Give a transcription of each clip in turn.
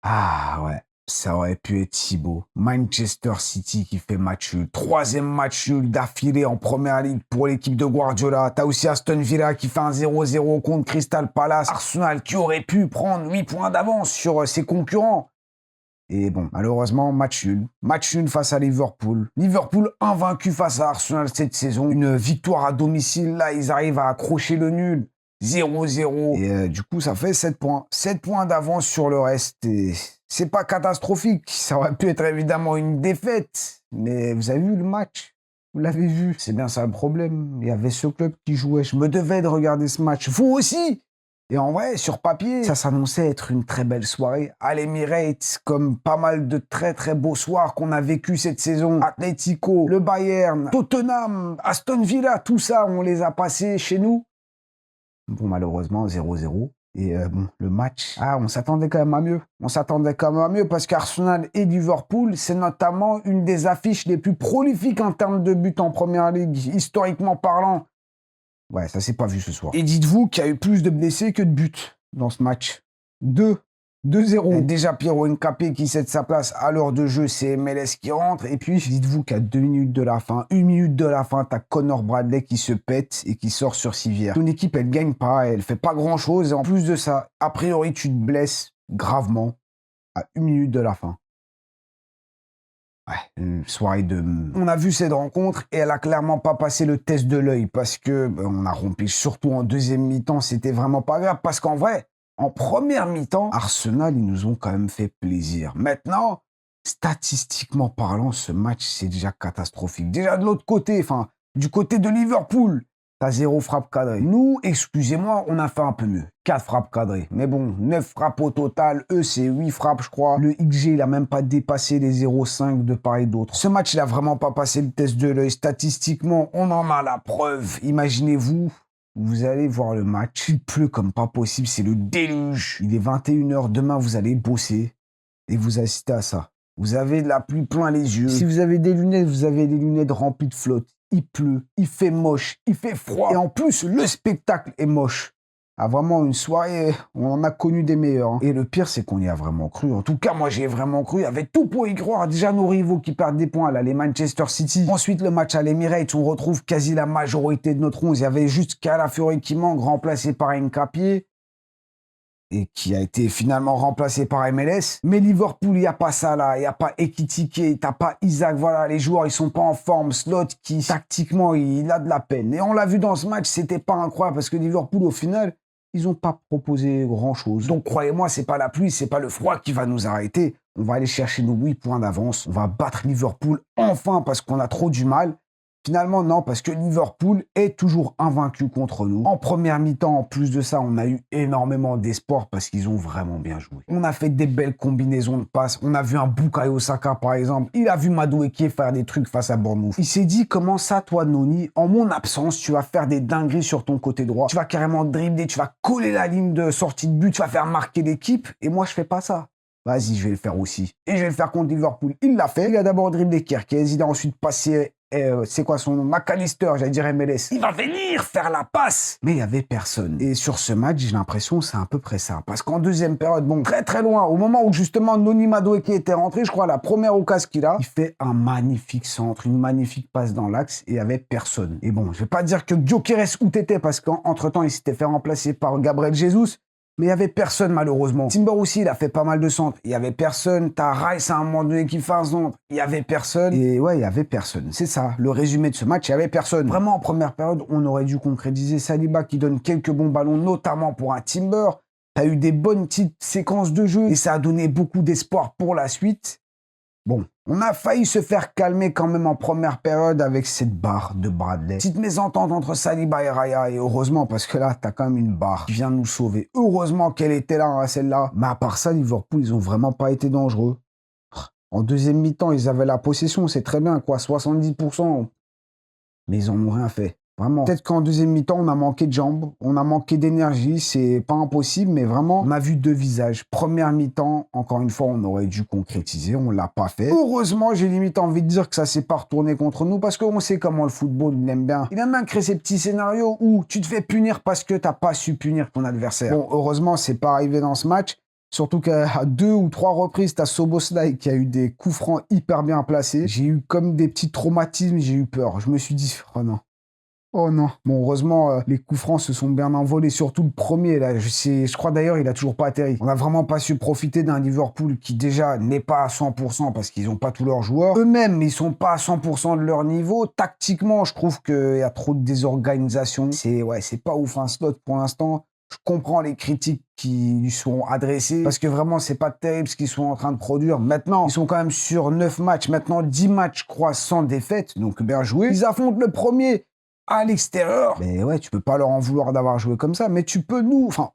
Ah ouais, ça aurait pu être si beau. Manchester City qui fait match nul. Troisième match nul d'affilée en première ligue pour l'équipe de Guardiola. T'as aussi Aston Villa qui fait un 0-0 contre Crystal Palace. Arsenal qui aurait pu prendre 8 points d'avance sur ses concurrents. Et bon, malheureusement, match nul. Match nul face à Liverpool. Liverpool invaincu face à Arsenal cette saison. Une victoire à domicile, là, ils arrivent à accrocher le nul. 0-0. Et du coup, ça fait 7 points. 7 points d'avance sur le reste. Et c'est pas catastrophique. Ça aurait pu être évidemment une défaite. Mais vous avez vu le match? Vous l'avez vu? C'est bien ça le problème. Il y avait ce club qui jouait. Je me devais de regarder ce match. Vous aussi! Et en vrai, sur papier, ça s'annonçait être une très belle soirée. À l'Emirates, comme pas mal de très très beaux soirs qu'on a vécu cette saison. Atlético, le Bayern, Tottenham, Aston Villa, tout ça, on les a passés chez nous. Bon, malheureusement, 0-0. Et bon, le match, on s'attendait quand même à mieux. On s'attendait quand même à mieux parce qu'Arsenal et Liverpool, c'est notamment une des affiches les plus prolifiques en termes de buts en première ligue, historiquement parlant. Ouais, ça s'est pas vu ce soir. Et dites-vous qu'il y a eu plus de blessés que de buts dans ce match. 2-0. Déjà Piero Nkapé qui cède sa place à l'heure de jeu, c'est MLS qui rentre. Et puis, dites-vous qu'à 2 minutes de la fin, 1 minute de la fin, t'as Connor Bradley qui se pète et qui sort sur civière. Ton équipe, elle gagne pas, elle fait pas grand-chose. Et en plus de ça, a priori, tu te blesses gravement à 1 minute de la fin. Ouais, une soirée de... On a vu cette rencontre et elle a clairement pas passé le test de l'œil parce que on a rempli, surtout en deuxième mi-temps, c'était vraiment pas grave parce qu'en vrai, en première mi-temps, Arsenal, ils nous ont quand même fait plaisir. Maintenant, statistiquement parlant, ce match, c'est déjà catastrophique. Déjà de l'autre côté, enfin, du côté de Liverpool, t'as 0 frappe cadrée. Nous, excusez-moi, on a fait un peu mieux. 4 frappes cadrées. Mais bon, 9 frappes au total. Eux, c'est 8 frappes, je crois. Le XG, il a même pas dépassé les 0,5 de part et d'autre. Ce match, il a vraiment pas passé le test de l'œil. Statistiquement, on en a la preuve. Imaginez-vous, vous allez voir le match. Il pleut comme pas possible. C'est le déluge. Il est 21 h. Demain, vous allez bosser. Et vous assistez à ça. Vous avez de la pluie plein les yeux. Si vous avez des lunettes, vous avez des lunettes remplies de flotte. Il pleut, il fait moche, il fait froid. Et en plus, le spectacle est moche. Ah, vraiment, une soirée, on en a connu des meilleurs. Et le pire, c'est qu'on y a vraiment cru. En tout cas, moi, j'y ai vraiment cru. Avec tout pour y croire. Déjà, nos rivaux qui perdent des points, là, les Manchester City. Ensuite, le match à l'Emirates, on retrouve quasi la majorité de notre 11. Il y avait juste Calafiori qui manque, remplacé par Nkapé. Et qui a été finalement remplacé par MLS. Mais Liverpool, il n'y a pas ça là, il n'y a pas Ekitike, t'as pas Isaac, voilà, les joueurs, ils sont pas en forme. Slot, qui tactiquement, il a de la peine. Et on l'a vu dans ce match, c'était pas incroyable, parce que Liverpool, au final, ils n'ont pas proposé grand-chose. Donc, croyez-moi, c'est pas la pluie, c'est pas le froid qui va nous arrêter. On va aller chercher nos 8 points d'avance, on va battre Liverpool, enfin, parce qu'on a trop du mal. Finalement, non, parce que Liverpool est toujours invaincu contre nous. En première mi-temps, en plus de ça, on a eu énormément d'espoir parce qu'ils ont vraiment bien joué. On a fait des belles combinaisons de passes. On a vu un Bukayo Saka, par exemple. Il a vu Madueke faire des trucs face à Bournemouth. Il s'est dit, comment ça, toi, Noni, en mon absence, tu vas faire des dingueries sur ton côté droit. Tu vas carrément dribbler, tu vas coller la ligne de sortie de but, tu vas faire marquer l'équipe. Et moi, je fais pas ça. Vas-y, je vais le faire aussi. Et je vais le faire contre Liverpool. Il l'a fait. Il a d'abord dribblé Kerkez. Il a ensuite passé, c'est quoi son nom? McAllister, j'allais dire MLS. Il va venir faire la passe. Mais il n'y avait personne. Et sur ce match, j'ai l'impression que c'est à peu près ça. Parce qu'en deuxième période, bon, très très loin, au moment où justement Noni Madueke était rentré, je crois, la première occasion qu'il a, il fait un magnifique centre, une magnifique passe dans l'axe et il n'y avait personne. Et bon, je vais pas dire que Gyökeres où t'étais parce qu'entre-temps, il s'était fait remplacer par Gabriel Jesus. Mais il n'y avait personne, malheureusement. Timber aussi, il a fait pas mal de centres. Il n'y avait personne. T'as Rice à un moment donné qui fait un centre. Il n'y avait personne. Et ouais, il n'y avait personne. C'est ça. Le résumé de ce match, il n'y avait personne. Vraiment, en première période, on aurait dû concrétiser Saliba qui donne quelques bons ballons, notamment pour un Timber. T'as eu des bonnes petites séquences de jeu et ça a donné beaucoup d'espoir pour la suite. Bon, on a failli se faire calmer quand même en première période avec cette barre de Bradley. Petite mésentente entre Saliba et Raya, et heureusement, parce que là, t'as quand même une barre qui vient nous sauver. Heureusement qu'elle était là, hein, celle-là. Mais à part ça, Liverpool, ils ont vraiment pas été dangereux. En deuxième mi-temps, ils avaient la possession, c'est très bien, quoi, 70%. Mais ils en ont rien fait. Vraiment. Peut-être qu'en deuxième mi-temps, on a manqué de jambes, on a manqué d'énergie, c'est pas impossible, mais vraiment, on a vu deux visages. Première mi-temps, encore une fois, on aurait dû concrétiser, on l'a pas fait. Heureusement, j'ai limite envie de dire que ça s'est pas retourné contre nous, parce qu'on sait comment le football, il aime bien. Il aime bien créer ces petits scénarios où tu te fais punir parce que t'as pas su punir ton adversaire. Bon, heureusement, c'est pas arrivé dans ce match, Surtout qu'à 2 ou 3 reprises, t'as Szoboszlai qui a eu des coups francs hyper bien placés. J'ai eu comme des petits traumatismes, j'ai eu peur. Je me suis dit, oh non. Oh non. Bon, heureusement, les coups francs se sont bien envolés, surtout le premier. Là, je crois d'ailleurs, il a toujours pas atterri. On n'a vraiment pas su profiter d'un Liverpool qui déjà n'est pas à 100% parce qu'ils n'ont pas tous leurs joueurs. Eux-mêmes, ils sont pas à 100% de leur niveau. Tactiquement, je trouve qu'il y a trop de désorganisation. C'est pas ouf un slot pour l'instant. Je comprends les critiques qui lui sont adressées parce que vraiment, c'est pas terrible ce qu'ils sont en train de produire. Maintenant, ils sont quand même sur 9 matchs. Maintenant, 10 matchs, je crois, sans défaite. Donc, bien joué. Ils affrontent le premier à l'extérieur. Mais ouais, tu peux pas leur en vouloir d'avoir joué comme ça, mais tu peux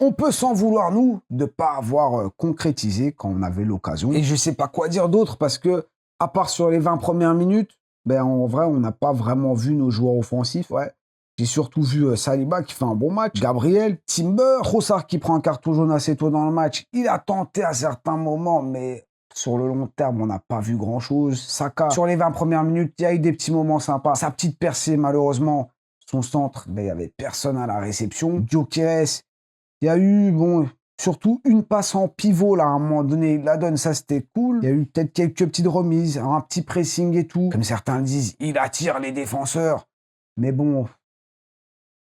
on peut s'en vouloir, nous, de pas avoir concrétisé quand on avait l'occasion. Et je sais pas quoi dire d'autre parce que, à part sur les 20 premières minutes, en vrai, on n'a pas vraiment vu nos joueurs offensifs, ouais. J'ai surtout vu Saliba qui fait un bon match, Gabriel, Timber, Trossard qui prend un carton jaune assez tôt dans le match. Il a tenté à certains moments, mais sur le long terme, on n'a pas vu grand-chose. Saka, sur les 20 premières minutes, il y a eu des petits moments sympas. Sa petite percée, malheureusement, son centre, il n'y avait personne à la réception. Gyökeres, il y a eu, surtout une passe en pivot, là, à un moment donné. La donne, ça, c'était cool. Il y a eu peut-être quelques petites remises, un petit pressing et tout. Comme certains le disent, il attire les défenseurs. Mais bon,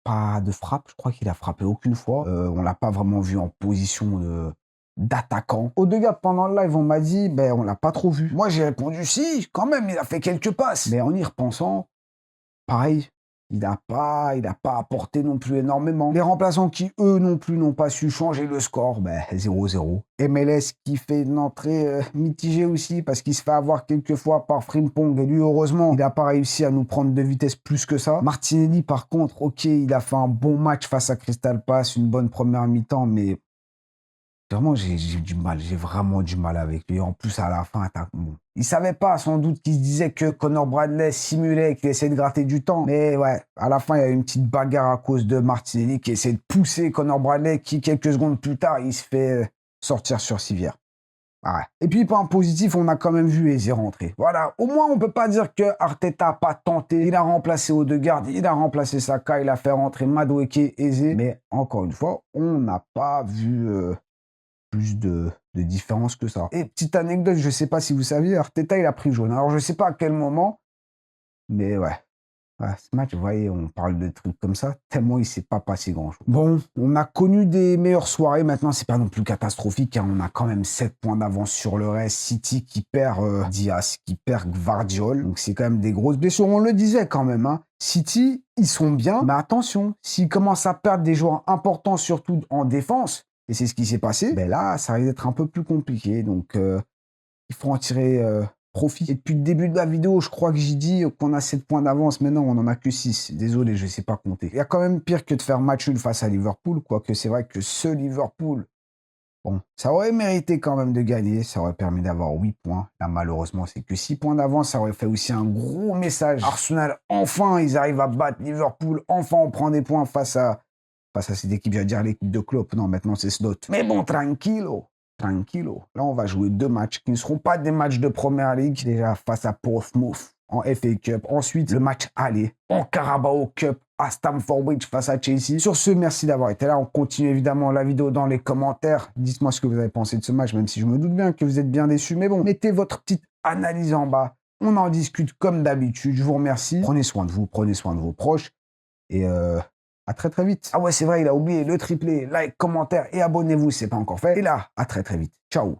pas de frappe. Je crois qu'il a frappé aucune fois. On l'a pas vraiment vu en position d'attaquant. Odegaard, pendant le live, on m'a dit, on l'a pas trop vu. Moi, j'ai répondu, si, quand même, il a fait quelques passes. Mais en y repensant, pareil, il n'a pas apporté non plus énormément. Les remplaçants qui, eux non plus, n'ont pas su changer le score, 0-0. MLS qui fait une entrée mitigée aussi parce qu'il se fait avoir quelques fois par Frimpong. Et lui, heureusement, il n'a pas réussi à nous prendre de vitesse plus que ça. Martinelli, par contre, ok, il a fait un bon match face à Crystal Palace, une bonne première mi-temps, mais vraiment, j'ai vraiment du mal avec lui. En plus, à la fin, il savait pas, sans doute, qu'il se disait que Conor Bradley simulait, qu'il essayait de gratter du temps. Mais ouais, à la fin, il y a eu une petite bagarre à cause de Martinelli qui essaie de pousser Conor Bradley, qui, quelques secondes plus tard, il se fait sortir sur civière. Ah ouais. Et puis, point positif, on a quand même vu Eze rentrer. Voilà, au moins, on peut pas dire que Arteta n'a pas tenté. Il a remplacé Odegaard, il a remplacé Saka, il a fait rentrer Madueke, Eze. Mais encore une fois, on n'a pas vu plus de différence que ça. Et petite anecdote, je sais pas si vous saviez, Arteta, il a pris jaune. Alors, je sais pas à quel moment, mais ouais. Ce match, vous voyez, on parle de trucs comme ça, tellement il s'est pas passé grand-chose. Bon, on a connu des meilleures soirées, maintenant, c'est pas non plus catastrophique, hein. On a quand même 7 points d'avance sur le reste. City qui perd Diaz, qui perd Gvardiol, donc c'est quand même des grosses blessures. On le disait quand même, hein. City, ils sont bien, mais attention, s'ils commencent à perdre des joueurs importants, surtout en défense, et c'est ce qui s'est passé, là, ça risque d'être un peu plus compliqué. Donc, il faut en tirer profit. Et depuis le début de la vidéo, je crois que j'ai dit qu'on a 7 points d'avance. Maintenant, on n'en a que 6. Désolé, je ne sais pas compter. Il y a quand même pire que de faire match nul face à Liverpool, quoique c'est vrai que ce Liverpool, bon, ça aurait mérité quand même de gagner. Ça aurait permis d'avoir 8 points. Là, malheureusement, c'est que 6 points d'avance. Ça aurait fait aussi un gros message. Arsenal, enfin, ils arrivent à battre Liverpool. Enfin, on prend des points face à cette équipe, j'allais dire l'équipe de Klopp. Non, maintenant, c'est Slot. Mais bon, tranquillo. Là, on va jouer 2 matchs qui ne seront pas des matchs de Première Ligue. Déjà, face à Portsmouth en FA Cup. Ensuite, le match aller en Carabao Cup à Stamford Bridge face à Chelsea. Sur ce, merci d'avoir été là. On continue évidemment la vidéo dans les commentaires. Dites-moi ce que vous avez pensé de ce match, même si je me doute bien que vous êtes bien déçus. Mais bon, mettez votre petite analyse en bas. On en discute comme d'habitude. Je vous remercie. Prenez soin de vous, prenez soin de vos proches. Et à très très vite. Ah ouais, c'est vrai, il a oublié le triplé, like, commentaire et abonnez-vous si ce n'est pas encore fait. Et là, à très très vite. Ciao.